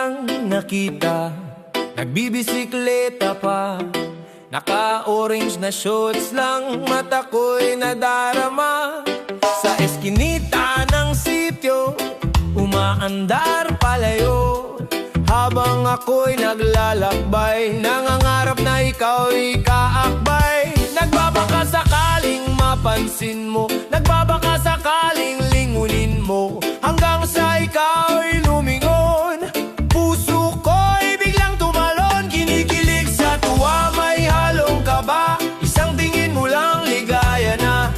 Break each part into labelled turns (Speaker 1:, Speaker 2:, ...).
Speaker 1: kitang nakita, nagbibisikleta pa, naka-orange na shorts lang, mata ko'y nadarama. Sa eskinita ng sityo, umaandar palayo, habang ako'y naglalakbay, nangangarap na ikaw'y kaakbay. Nagbabaka sakaling mapansin mo, nagbabaka sakaling lingunin mo, hanggang sa ikaw'y lumingon. Puso ko'y biglang tumalon, kinikilig sa tuwa, may halong kaba. Isang tingin mo lang ligaya na,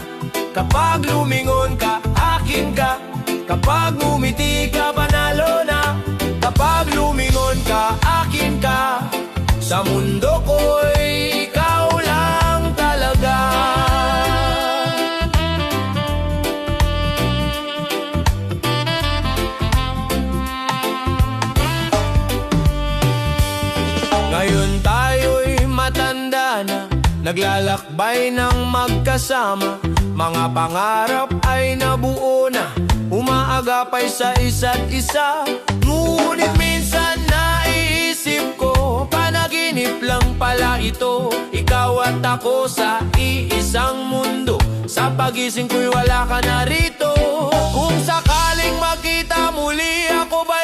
Speaker 1: kapag lumingon ka, akin ka. Kapag ngumiti ka, panalo na. Kapag lumingon ka, akin ka. Sa mundo ko'y ikaw lang talaga. Ngayon tayo'y matanda na, naglalakbay ng magkasama. Mga pangarap ay nabuo na, umaagapay sa isa't isa. Ngunit minsan naiisip ko, panaginip lang pala ito. Ikaw at ako sa iisang mundo, sa pagising ko'y wala ka na rito. Kung sakaling magkita muli, ako ba